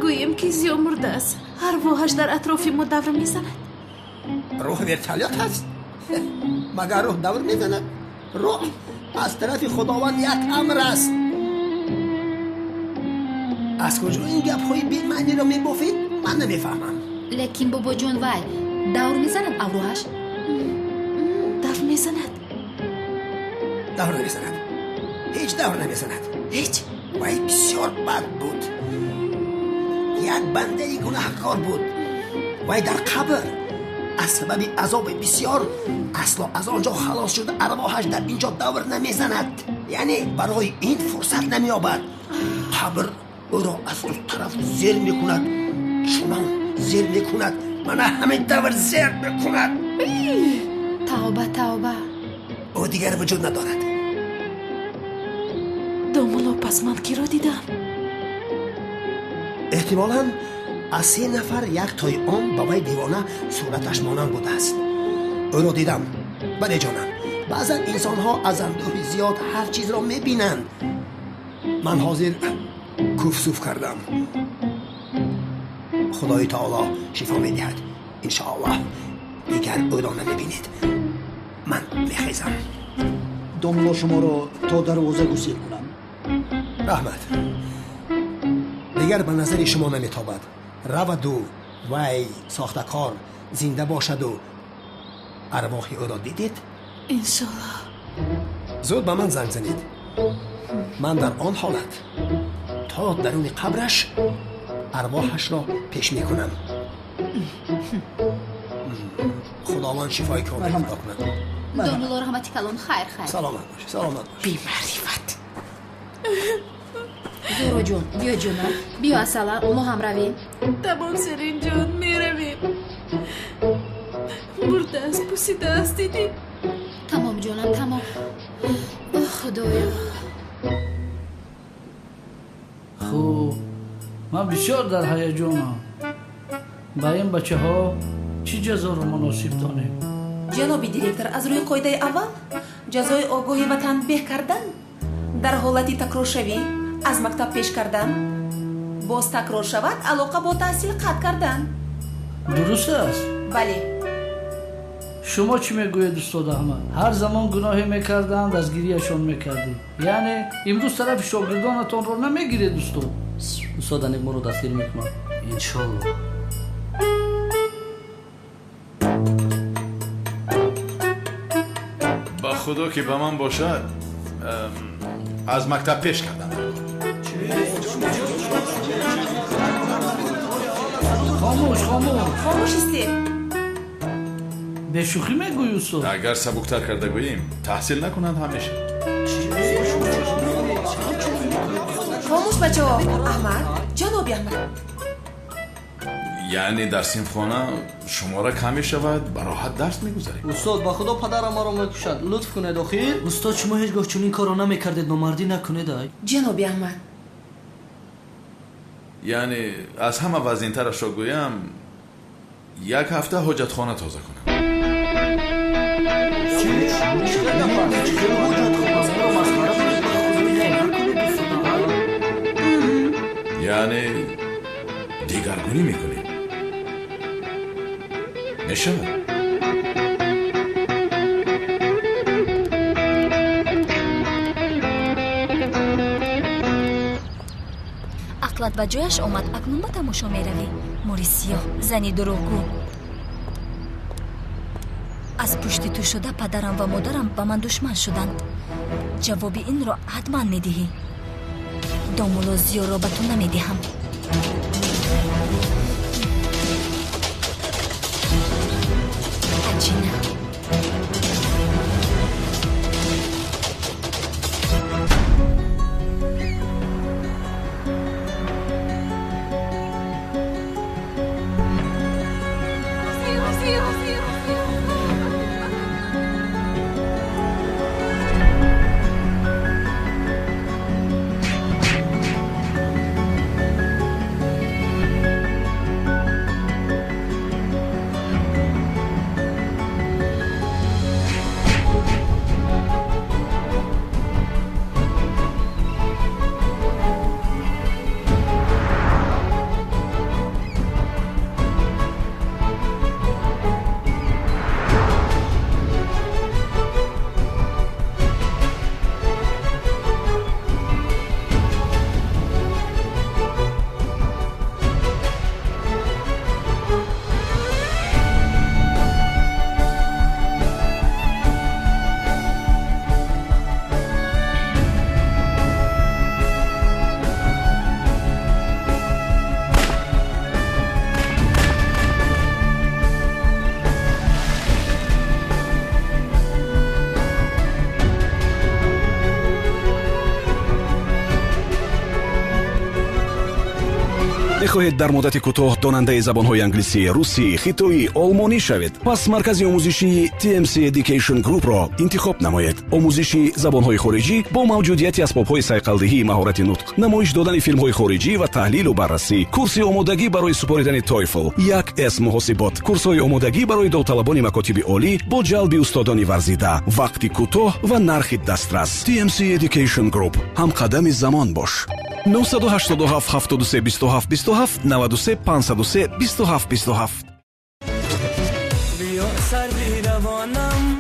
گوییم که زیاه مرده است. ارواحش در اطراف ما دور میزند. روح ورتالیات هست. مگر روح دور میزند؟ روح از طرف خداوند یک امر است. از کجا این گپ های بی معنی رو میبافید من نمیفهمم. لیکن بابا جون وای دور میزند ابروهاش؟ دور میزند؟ دور نمیزند. هیچ دور نمیزند. هیچ؟ وای بسیار بد بود. یک بنده گناهکار بود. وای در قبر از سبب عذاب بسیار اصلا از آنجا خلاص شد. ارواحش در اینجا دور نمیزند. یعنی برای این فرصت نمییابد. قبر او را از دو طرف زیر میکند. چنان زیر میکند من همین دور زیر میکند. توبه او دیگر وجود ندارد. دوملو پس من کی را دیدم؟ احتمالاً از 3 نفر یک تای آن بابای دیوانه صورتش مانند بوده است. او را دیدم. بله جانم، بعضا انسان ها از اندوه زیاد هر چیز را میبینند. من حاضر کوفسوف کردم. خدای تعالی شفا میدهد انشاءالله. دیگر او را نمیبینید. من میخیزم. دوملو شما رو تا دروازه گسیل کنم. رحمت. دیگر به نظر شما نمیتابد. رود و وی ساختکار زنده باشد و ارواح او را دیدید؟ انشاءالله. زود به من زنگ زنید. من در آن حالت تا درون قبرش ارواحش را پیش میکنم. خداوند شفای کامل عطا کند. دوملو رحمتی کلون خیر. سلامت باش. بی معرفت. زورو جون بیا جونم. بیا اصلا ما هم رویم. تمام سرین جون میرویم. مرده است، پوسیده است. دیدی؟ تمام جونم تمام. خدایا. خوب من بسیار در هیجانم. با این بچه ها چی جزا رو مناسب دانیم؟ جناب دیرکتر، از روی قاعده اول جزای آگاهی و تنبیه کردن، در حالتی تکرار شوی از مکتب پیش کردن، باز تکرار شود علاقه با تحصیل قطع کردن. درست است؟ بله. شما چی میگوید استاد احمد؟ هر زمان گناهی میکردند از گریهشان میکردید. یعنی امروز طرف شاگردانتان رو نمیگیرید استاد؟ استاد انیق ما رو دستگیر میکنم انشالله. با خدا که به من باشد از مکتب پیش کردم. خاموش خاموش استید. به شوخی میگویی استاد؟ اگر سبکتر کرده گوییم تحصیل نکنند همیشه. خاموش بچه ها. احمد جنابی احمد، یعنی در سیمخانه شما را کم شود براحت درس میگذاریم. استاد با خدا پدرم ما رو میکشد، لطف کنید. آخر استاد شما هیچ گاه چنین کارو نمیکردید، نامردی نکنید. جنابی احمد، یعنی از همه وزین‌ترش را گویم یک هفته حجتخانه تازه کنم. یعنی دیگرگونی میکنی میشه؟ عقلت به جایش آمد. اکنون به تماشا میروی. موری سیاه، زنی دروغگو. از پشت تو شده پدرم و مادرم به من دشمن شدند. جواب این را حتما میدهی. دامولا زیا را به تو نمیدهم. می‌خواهید در مدت کوتاه داننده زبان‌های انگلیسی، روسی، خیتویی، آلمانی شوید؟ پس مرکز آموزشی TMC Education Group را انتخاب نمایید. آموزشی زبان‌های خارجی با موجودیت اسباب‌های صیقلدهی، مهارت نطق، نمایش دادن فیلم‌های خارجی و تحلیل و بررسی، کورس آمادگی برای سپاریدن تویفل، 1S محاسبات، کورس‌های آمادگی برای داوطلبان مکاتب عالی با جلب استادان ورزیده، وقتی کوتاه و نرخ دسترس. TMC Education Group، هم قدم زمان باش. 987 73 27 27 93 503 27 27. بیا سر بیروانم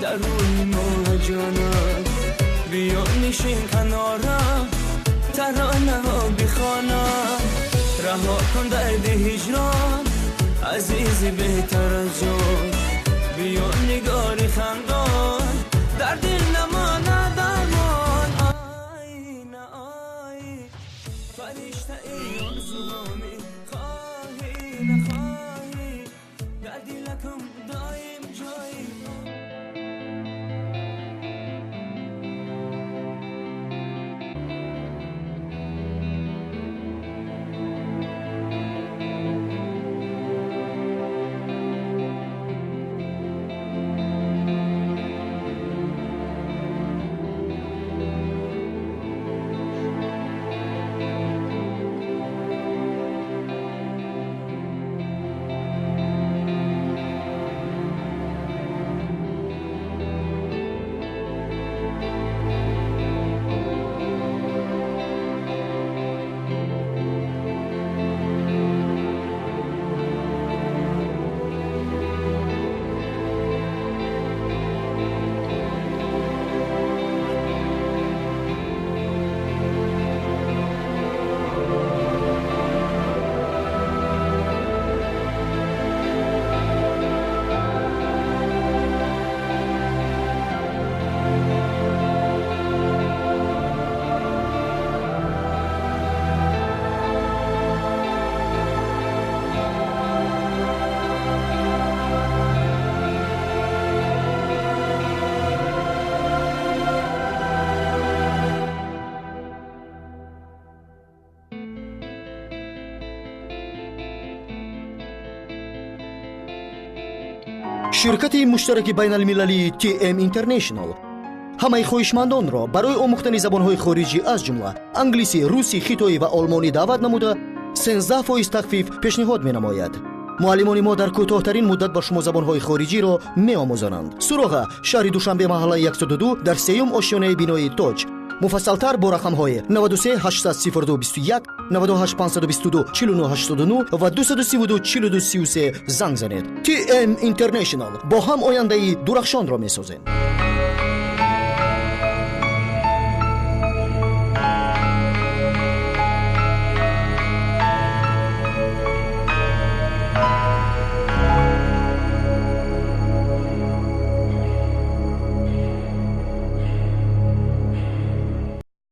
در روی ماه جانم، بیا نشین کنارم ترانه ها بخوانم، رها کن درد هجران عزیزی بهتر از جان، بیا نگاری خندان در دل نمانه درمان. آی نه آی فرشته ای آرزوهامی، خواهی نخواهی در دلکم دایم جایی. ширкати муштараки байналмилалии TM International ҳамаи хоҳишмандонро барои омӯхтани забонҳои хориҷӣ аз ҷумла англисӣ, русӣ, хитоӣ ва олмонӣ даъват намуда 13% тахфиф пешниҳод менамояд. муаллимони мо дар кӯтоҳтарин муддат ба шумо забонҳои хориҷиро меомӯзонанд. суроға шаҳри душанбе маҳаллаи 102 дар сеюм ошёнаи бинои тоҷ. муфассалтар бо рақамҳои 93 802 21 98 522 49 89 ва 232 42 33 занг занед. TM International бо ҳам ояндаи дурахшонро месозем.